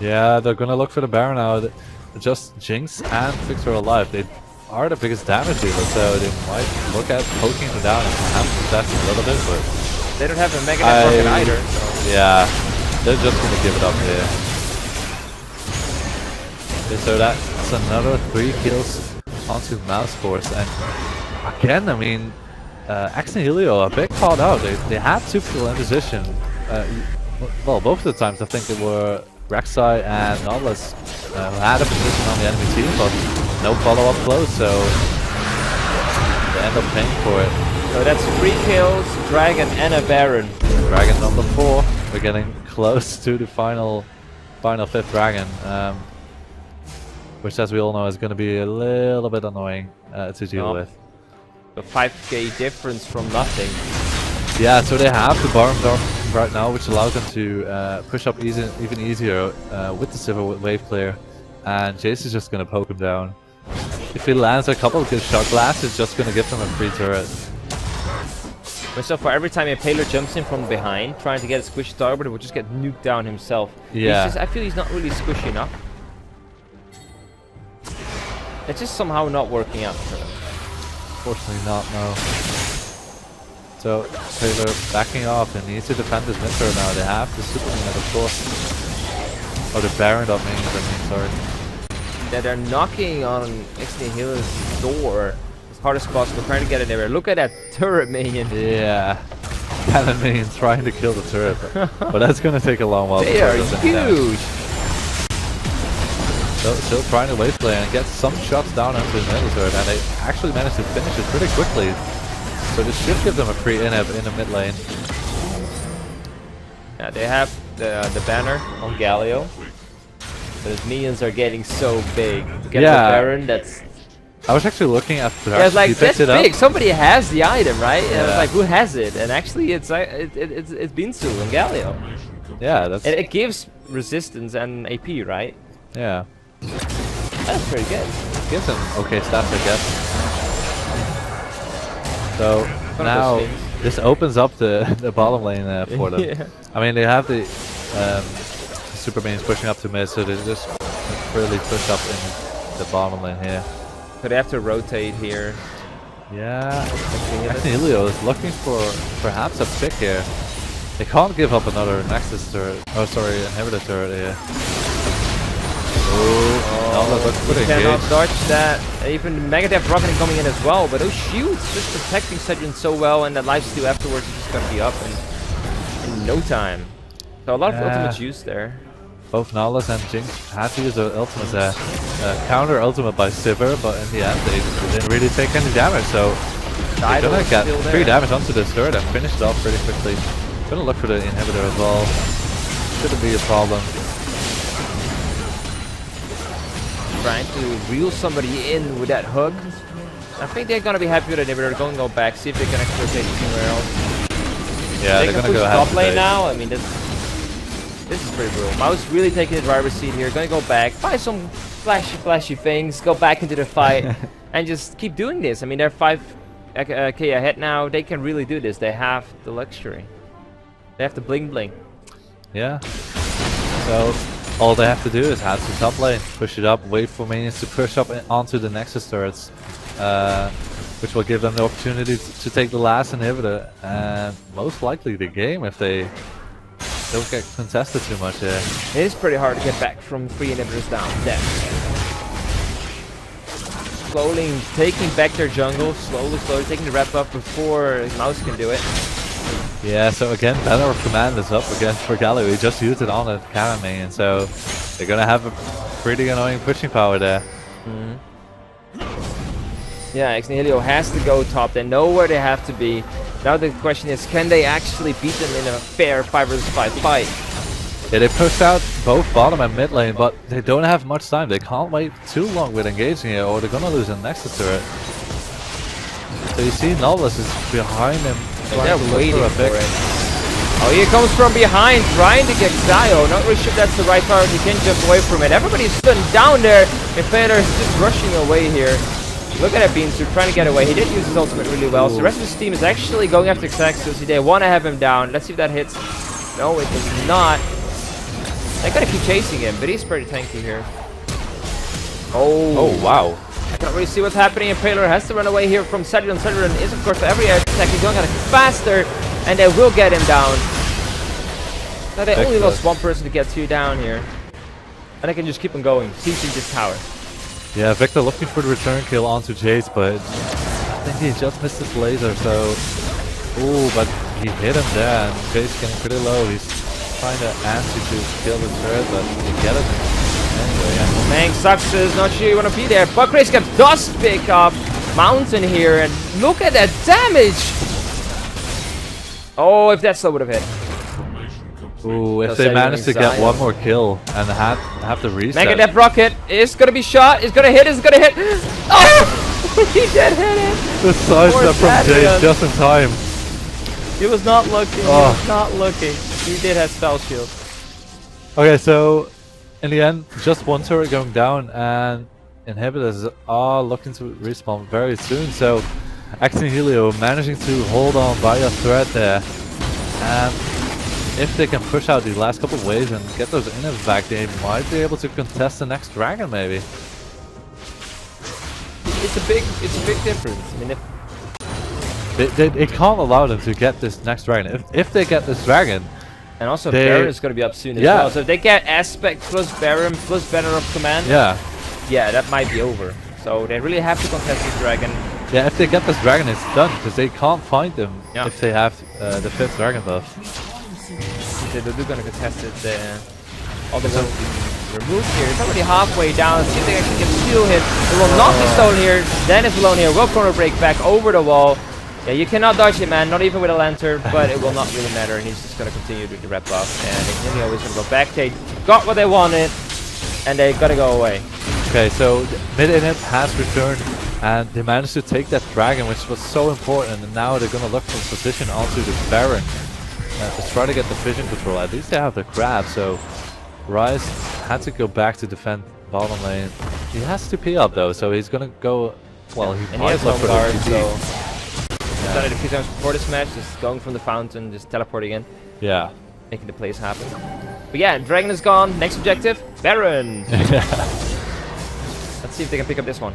Yeah, they're gonna look for the Baron now. Just Jinx and Victor alive. They are the biggest damage dealer, so they might look at poking them down and perhaps possess a little bit, but they don't have a Mega Net either. So. Yeah, they're just gonna give it up here. Okay, so that's another 3 kills onto Mousesports, and again, I mean, Nihilo a bit caught out. They had 2 people in position. Well, both of the times I think they were Rek'Sai and Nautilus who had a position on the enemy team, but no follow-up close, so they end up paying for it. So that's 3 kills, Dragon and a Baron. Dragon number 4. We're getting close to the final 5th Dragon. Which, as we all know, is going to be a little bit annoying to deal with. A 5k difference from nothing. Yeah, so they have the Baron right now, which allows them to push up even easier with the Silver Wave player. And Jace is just going to poke him down. If he lands a couple of good shot blasts, it's just going to give them a free turret. But so far, every time Impaler jumps in from behind, trying to get a squishy target, he will just get nuked down himself. Yeah. I feel he's not really squishy enough. It's just somehow not working out for him. Fortunately not, no. So, Taylor backing off and needs to defend his mid turret now. They have the Superman, of course. Oh, the Baron dot main, sorry. Yeah, they're knocking on Nihilo's door as hard as possible, trying to get in there. Look at that turret minion. Yeah. Cannon minion trying to kill the turret. But that's going to take a long while. They are huge. So, still trying to wave play and get some shots down onto the middle turret, and they actually managed to finish it pretty quickly. So this should give them a free inhib in the mid lane. Yeah, they have the banner on Galio. But his minions are getting so big. Get the Baron, that's... I was actually looking at the yeah, it's like, that's big. Somebody has the item, right? Yeah. And it's like, who has it? And actually, it's Binsu and Galio. Yeah, that's... It gives resistance and AP, right? Yeah. That's pretty good. Gives him okay stats, I guess. So now this opens up the bottom lane for them. Yeah. I mean, they have the super minions pushing up to mid, so they just really push up in the bottom lane here. But they have to rotate here. Yeah. Nihilo is looking for perhaps a pick here. They can't give up another Nexus turret. Oh, sorry, inhibitor turret here. Oh, he cannot dodge that. Even Megadeth Rocket coming in as well, but those shields just protecting Sedrin so well, and that lifesteal afterwards is just gonna be up in no time. So a lot of ultimates used there. Both Nautilus and Jinx had to use their ultimates there. Counter ultimate by Sivir, but in the end they didn't really take any damage, so they're gonna get 3 damage onto this turret and finish it off pretty quickly. Gonna look for the inhibitor as well. Shouldn't be a problem. Trying to reel somebody in with that hug. I think they're gonna be happy with the inhibitor. They're gonna go back, see if they can actually rotate somewhere else. Yeah, they're gonna go ahead. Top lane now. I mean, this is pretty brutal. Mouse really taking the driver's seat here. Gonna go back, buy some flashy things, go back into the fight, and just keep doing this. I mean, they're 5k ahead now. They can really do this. They have the luxury. They have the bling. Yeah. So all they have to do is head to top lane, push it up, wait for minions to push up onto the Nexus turrets, which will give them the opportunity to take the last inhibitor, and most likely the game if they don't get contested too much here. It is pretty hard to get back from 3 inhibitors down. Dead. Slowly taking back their jungle, slowly taking the wrap up before Mouse can do it. Yeah, so again, Banner of Command is up again for Galio. He just used it on the Cannon main, so they're gonna have a pretty annoying pushing power there. Yeah, Nihilo has to go top. They know where they have to be. Now the question is, can they actually beat them in a fair 5 vs 5 fight? Yeah, they pushed out both bottom and mid lane, but they don't have much time. They can't wait too long with engaging here, or they're gonna lose a Nexus turret. So you see Nautilus is behind him. They're waiting for it. Oh, here comes from behind, trying to get Dio. Not really sure if that's the right target. He can jump away from it. Everybody's stood down there. Impaler is just rushing away here. Look at that Beansu trying to get away. He did use his ultimate really well. So the rest of his team is actually going after Xaxus. They want to have him down. Let's see if that hits. No, it does not. They gotta keep chasing him, but he's pretty tanky here. Oh wow. I can't really see what's happening. Impaler has to run away here from Sedrin. Sedrin is, of course, for every air attack. He's going faster, and they will get him down. Now they only lost 1 person to get 2 down here. And they can just keep on going, sieging this tower. Yeah, Victor looking for the return kill onto Jace, but I think he just missed his laser, so... Ooh, but he hit him there, and Jace getting pretty low. He's trying to answer to kill the turret, but he get it. Anyway, Mang sucks, is not sure you want to be there. But Grace does pick up mountain here, and look at that damage! Oh, if that still would have hit. Ooh, if they manage to get one more kill and have to reset. Mega Depth Rocket is gonna be shot, it's gonna hit, it's gonna hit! Oh! He did hit it! The sidestep from Jay just in time. He was not looking, he was not looking. He did have spell shield. Okay, so in the end, just one turret going down, and inhibitors are looking to respawn very soon. So Nihilo managing to hold on by a thread there, and if they can push out the last couple of waves and get those inhibs back, they might be able to contest the next dragon maybe. It's a big difference. I mean, if they can't allow them to get this next dragon. If they get this dragon, and also Baron is going to be up soon as well. So if they get Aspect plus Baron plus Banner of Command, yeah, that might be over. So they really have to contest this dragon. Yeah, if they get this dragon, it's done because they can't find them if they have the 5th dragon buff. They're going to contest it. All the will be removed here. It's already halfway down. See if they actually get steel hit. It will not be stolen here. Dennis alone here. Will corner break back over the wall. Yeah, you cannot dodge it, man. Not even with a lantern, but it will not really matter. And he's just going to continue with the rep buff. And Nihilo is going to go back. They got what they wanted, and they got to go away. Okay, so mid inhib has returned, and they managed to take that dragon, which was so important. And now they're going to look for position onto the Baron to try to get the vision control. At least they have the grab. So Rise had to go back to defend bottom lane. He has to P up though, so he's going to go. Well, he might look for guard, the so he's done it a few times before this match, just going from the fountain, just teleporting in. Yeah. Making the plays happen. But yeah, Dragon is gone. Next objective, Baron. Let's see if they can pick up this one.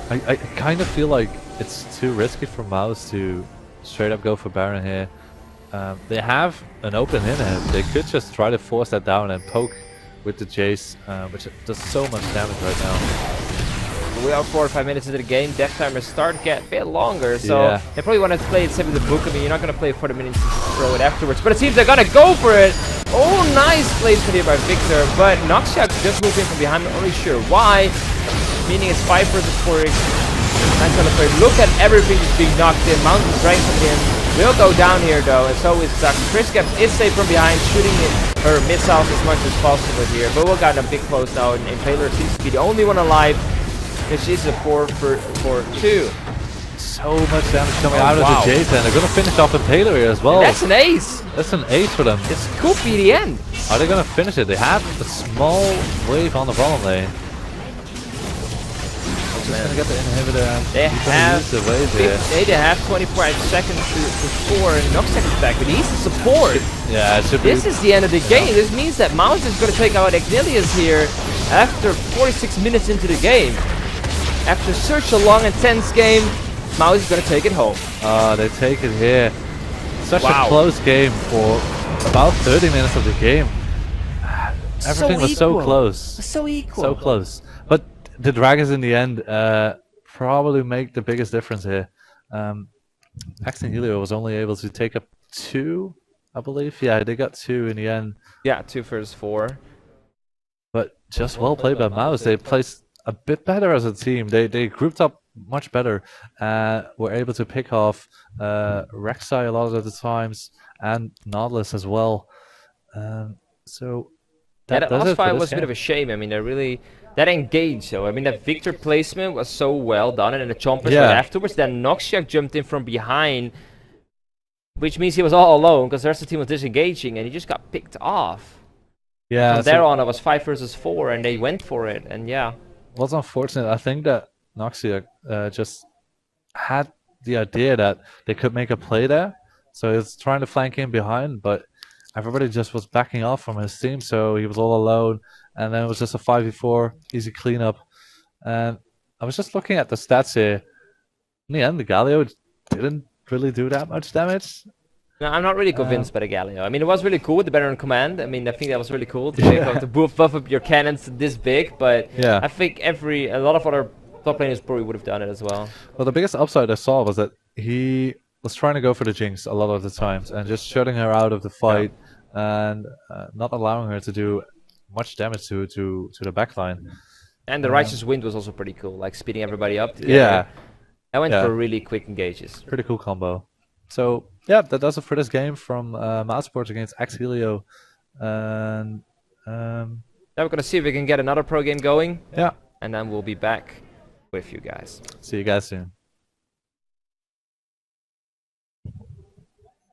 I kind of feel like it's too risky for Mouse to straight up go for Baron here. They have an open inhib. They could just try to force that down and poke with the Jace, which does so much damage right now. We are 4 or 5 minutes into the game. Death timers start to get a bit longer, so they probably want to play it same with the book. I mean, you're not going to play 40 minutes to throw it afterwards, but it seems they're going to go for it. Oh, nice placement here by Victor, but Noxiax just moved in from behind. I'm not really sure why, meaning it's 5 versus 4. Nice celebrate. Look at everything that's being knocked in. Mountain Strength from him will go down here though, and so is Zack. Chriscaps is safe from behind, shooting her missiles as much as possible here, but we'll got a big close now, and Impaler seems to be the only one alive. Because she's a 4 for 2. So much damage coming out of the Jace, and they're going to finish off Impaler here as well. And that's an ace! That's an ace for them. This could be the end. Are they going to finish it? They have a small wave on the bottom lane. Just going to get the inhibitor and they have the wave here. They have 24 seconds to score, and Noxiax is back, but he's the support. Yeah, it should this is the end of the game. This means that Mouse is going to take out Ignilius here after 46 minutes into the game. After such a long and tense game, Mouse is going to take it home. They take it here. Such a close game for about 30 minutes of the game. Everything was so close. So equal. So close. But the Dragons in the end probably make the biggest difference here. Nihilo was only able to take up 2, I believe. Yeah, they got 2 in the end. Yeah, 2 versus 4. But just well played by Mouse. They placed a bit better as a team. They grouped up much better. Were able to pick off Rek'Sai a lot of the times, and Nautilus as well. So that last fight was a bit of a shame. I mean, they really that engaged. So I mean, that Victor placement was so well done, and then the chompers right afterwards. Then Noxiac jumped in from behind, which means he was all alone because the rest of the team was disengaging, and he just got picked off. Yeah. From there on, it was 5 versus 4, and they went for it, and yeah. What's unfortunate, I think that Noxiac just had the idea that they could make a play there, so he was trying to flank in behind, but everybody just was backing off from his team, so he was all alone, and then it was just a 5v4, easy cleanup. And I was just looking at the stats here. In the end, the Galio didn't really do that much damage. No, I'm not really convinced by the Galio. I mean, it was really cool with the Baron Command. I mean, I think that was really cool to buff up your cannons this big, but I think a lot of other top laners probably would have done it as well. Well, the biggest upside I saw was that he was trying to go for the Jinx a lot of the times and just shutting her out of the fight and not allowing her to do much damage to the backline. And the Righteous Wind was also pretty cool, like speeding everybody up together. Yeah. I went Yeah. for really quick engages. Pretty cool combo. So yeah, that does it for this game from Mousesports against Helio. And Now we're gonna see if we can get another pro game going. yeah, And then we'll be back with you guys. see you guys soon.